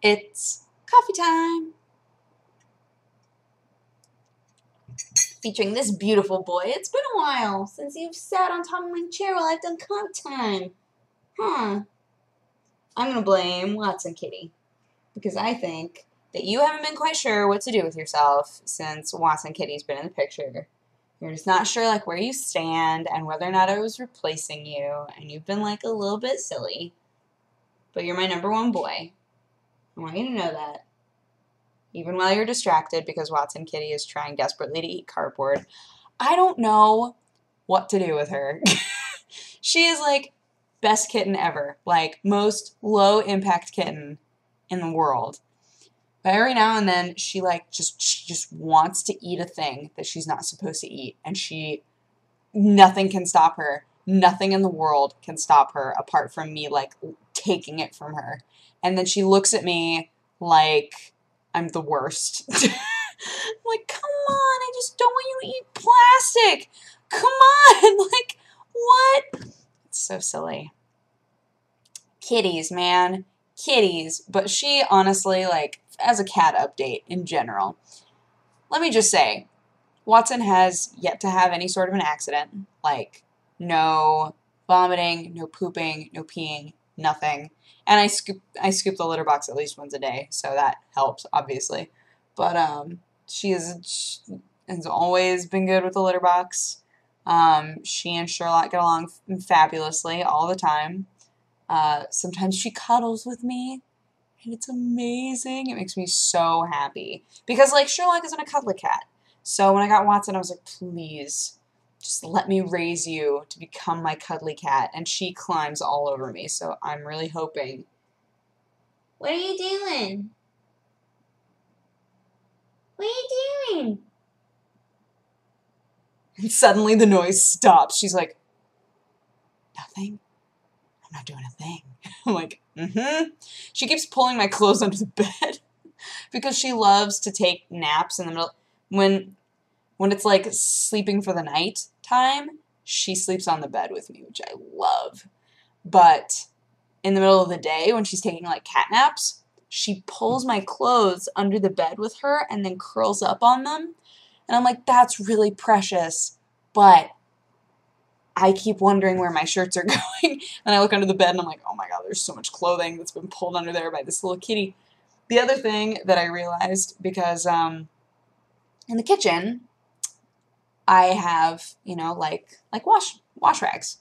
It's coffee time. Featuring this beautiful boy. It's been a while since you've sat on top of my chair while I've done comp time. Huh. I'm going to blame Watson Kitty because I think that you haven't been quite sure what to do with yourself since Watson Kitty's been in the picture. You're just not sure like where you stand and whether or not I was replacing you, and you've been like a little bit silly. But you're my #1 boy. I want you to know that. Even while you're distracted because Watson Kitty is trying desperately to eat cardboard. I don't know what to do with her. She is like best kitten ever. Like most low impact kitten in the world. But every now and then she just wants to eat a thing that she's not supposed to eat, and nothing can stop her. Nothing in the world can stop her apart from me like taking it from her. And then she looks at me like I'm the worst. I'm like, come on, I just don't want you to eat plastic. Come on, like, what? It's so silly. Kitties, man. Kitties. But she honestly, like, as a cat update in general, let me just say, Watson has yet to have any sort of an accident. Like, no vomiting, no pooping, no peeing, nothing. And I scoop the litter box at least once a day, so that helps, obviously. But she has always been good with the litter box. She and Sherlock get along fabulously all the time. Sometimes she cuddles with me, and it's amazing. It makes me so happy. Because, like, Sherlock isn't a cuddly cat. So when I got Watson, I was like, please, just let me raise you to become my cuddly cat. And she climbs all over me, so I'm really hoping. What are you doing? What are you doing? And suddenly the noise stops. She's like, nothing? I'm not doing a thing. I'm like, She keeps pulling my clothes under the bed because she loves to take naps in the middle. When it's like sleeping for the night time, she sleeps on the bed with me, which I love. But in the middle of the day, when she's taking like cat naps, she pulls my clothes under the bed with her and then curls up on them. And I'm like, that's really precious. But I keep wondering where my shirts are going. And I look under the bed and I'm like, oh my god, there's so much clothing that's been pulled under there by this little kitty. The other thing that I realized, because in the kitchen, I have, you know, like wash rags.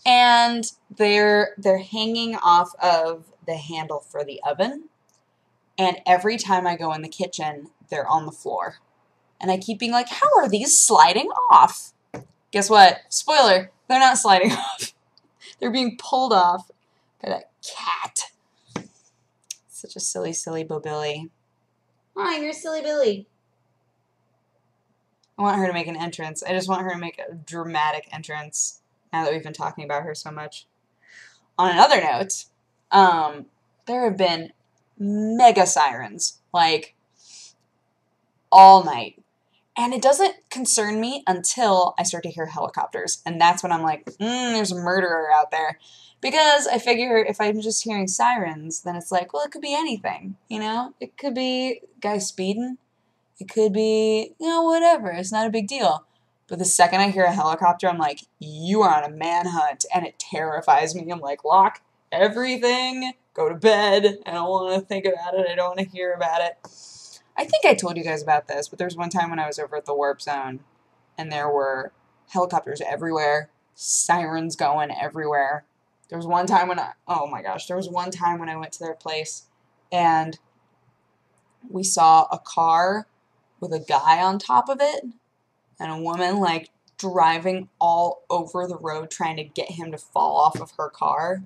And they're hanging off of the handle for the oven. And every time I go in the kitchen, they're on the floor. And I keep being like, how are these sliding off? Guess what? Spoiler, they're not sliding off. They're being pulled off by that cat. Such a silly, silly Bobilly. Hi, you're silly Billy. I want her to make an entrance. I just want her to make a dramatic entrance now that we've been talking about her so much. On another note, there have been mega sirens, like, all night. And it doesn't concern me until I start to hear helicopters. And that's when I'm like, there's a murderer out there. Because I figure if I'm just hearing sirens, then it's like, well, it could be anything, you know? It could be guys speeding. It could be, you know, whatever. It's not a big deal. But the second I hear a helicopter, I'm like, you are on a manhunt. And it terrifies me. I'm like, lock everything. Go to bed. I don't want to think about it. I don't want to hear about it. I think I told you guys about this, but there was one time when I was over at the Warp Zone, and there were helicopters everywhere, sirens going everywhere. There was one time when oh my gosh, there was one time when I went to their place, and we saw a car with a guy on top of it, and a woman, like, driving all over the road trying to get him to fall off of her car.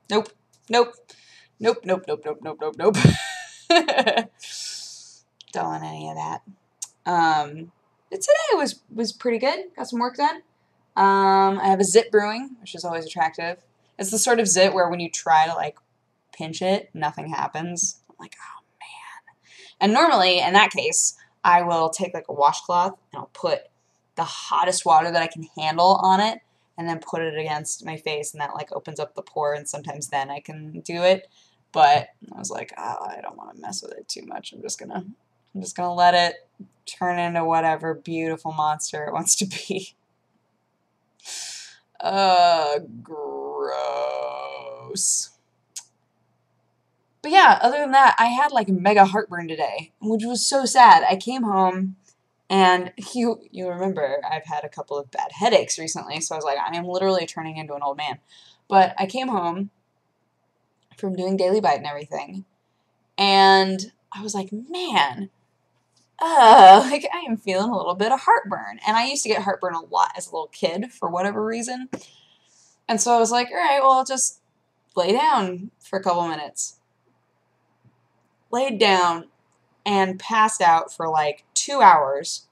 Nope. Nope. Nope, nope, nope, nope, nope, nope, nope. Don't want any of that. Today was pretty good. Got some work done. I have a zit brewing, which is always attractive. It's the sort of zit where when you try to, like, pinch it, nothing happens. I'm like, oh, man. And normally, in that case, I will take, like, a washcloth, and I'll put the hottest water that I can handle on it, and then put it against my face, and that, like, opens up the pore, and sometimes then I can do it. But I was like, oh, I don't want to mess with it too much. I'm just gonna let it turn into whatever beautiful monster it wants to be. Gross. But yeah, other than that, I had like mega heartburn today, which was so sad. I came home, and you remember I've had a couple of bad headaches recently, so I was like, I am literally turning into an old man. But I came home from doing Daily Bite and everything, and I was like, man, like I am feeling a little bit of heartburn. And I used to get heartburn a lot as a little kid for whatever reason. And so I was like, all right, well, I'll just lay down for a couple minutes. Laid down and passed out for like 2 hours.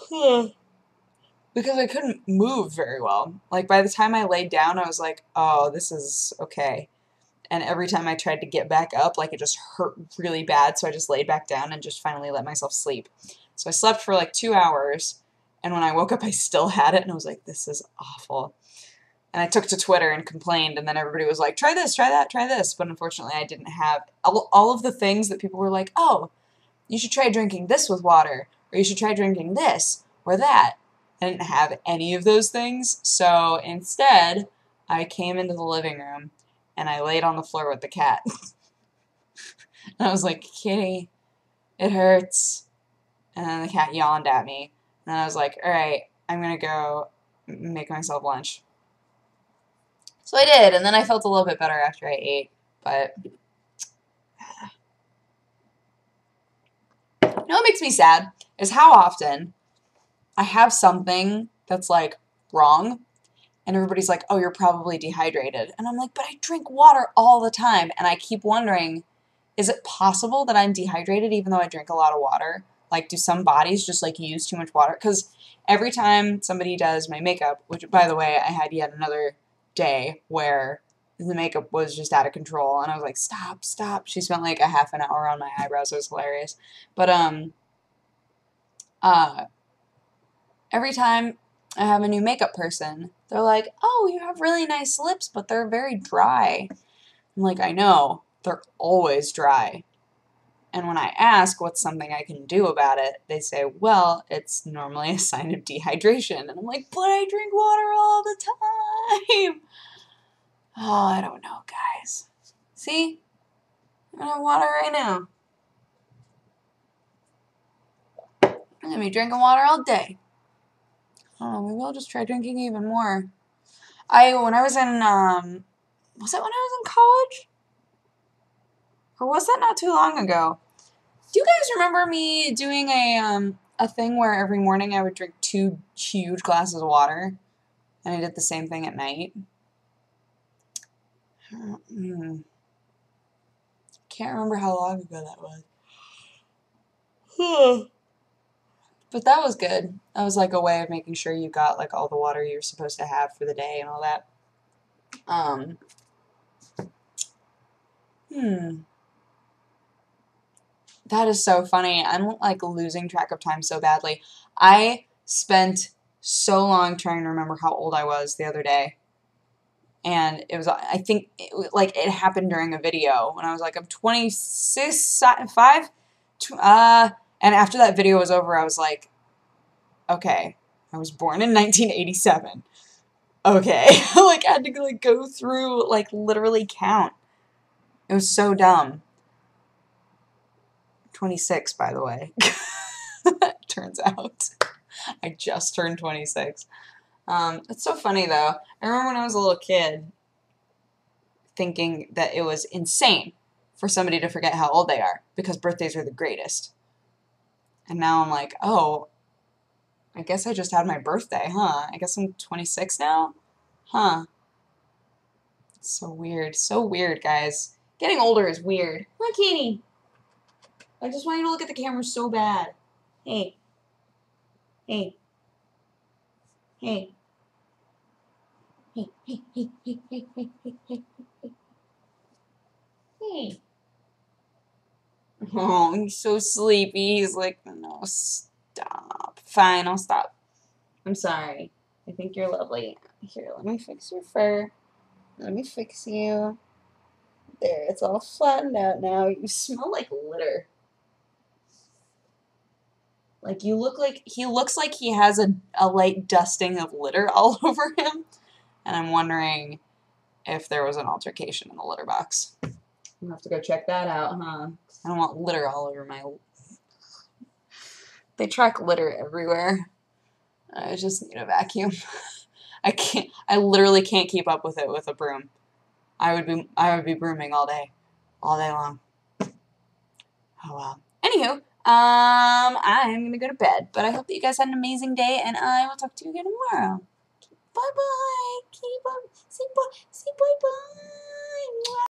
Because I couldn't move very well. Like by the time I laid down, I was like, oh, this is okay. And every time I tried to get back up, like it just hurt really bad. So I just laid back down and just finally let myself sleep. So I slept for like 2 hours. And when I woke up, I still had it. And I was like, this is awful. And I took to Twitter and complained. And then everybody was like, try this, try that, try this. But unfortunately, I didn't have all of the things that people were like, oh, you should try drinking this with water. Or you should try drinking this or that. I didn't have any of those things. So instead, I came into the living room. And I laid on the floor with the cat. And I was like, Kitty, it hurts. And then the cat yawned at me. And I was like, all right, I'm going to go make myself lunch. So I did. And then I felt a little bit better after I ate. But you know what makes me sad is how often I have something that's like wrong. And everybody's like, oh, you're probably dehydrated. And I'm like, but I drink water all the time. And I keep wondering, is it possible that I'm dehydrated even though I drink a lot of water? Like, do some bodies just, like, use too much water? Because every time somebody does my makeup, which, by the way, I had yet another day where the makeup was just out of control. And I was like, stop, stop. She spent, like, a half an hour on my eyebrows. It was hilarious. But, every time I have a new makeup person, they're like, oh, you have really nice lips, but they're very dry. I'm like, I know, they're always dry. And when I ask what's something I can do about it, they say, well, it's normally a sign of dehydration. And I'm like, but I drink water all the time. Oh, I don't know, guys. See? I have water right now. I'm going to be drinking water all day. Oh, maybe I'll just try drinking even more. When I was in, was it when I was in college? Or was that not too long ago? Do you guys remember me doing a thing where every morning I would drink 2 huge glasses of water? And I did the same thing at night? Can't remember how long ago that was. But that was good. That was like a way of making sure you got like all the water you're supposed to have for the day and all that. That is so funny. I'm like losing track of time so badly. I spent so long trying to remember how old I was the other day. And it was, I think, it happened during a video when I was like, I'm 26, 5? And after that video was over, I was like, okay, I was born in 1987. Okay. Like, I had to, like, go through, like, literally count. It was so dumb. 26, by the way. Turns out. I just turned 26. It's so funny, though. I remember when I was a little kid thinking that it was insane for somebody to forget how old they are because birthdays are the greatest. And now I'm like, oh, I guess I just had my birthday, huh? I guess I'm 26 now? Huh. So weird. So weird, guys. Getting older is weird. Hi, Katie. I just want you to look at the camera so bad. Hey. Hey. Hey. Hey, hey, hey, hey, hey, hey, hey, hey, hey. Hey. Oh, he's so sleepy. He's like, no, stop. Fine, I'll stop. I'm sorry. I think you're lovely. Here, let me fix your fur. Let me fix you. There, it's all flattened out now. You smell like litter. Like he looks like he has a light dusting of litter all over him. And I'm wondering if there was an altercation in the litter box. I'll have to go check that out, huh? I don't want litter all over my... They track litter everywhere. I just need a vacuum. I literally can't keep up with it with a broom. I would be brooming all day long. Oh well. Anywho, I'm gonna go to bed, but I hope that you guys had an amazing day, and I will talk to you again tomorrow. Bye bye. Keep on. Say bye. Say bye bye.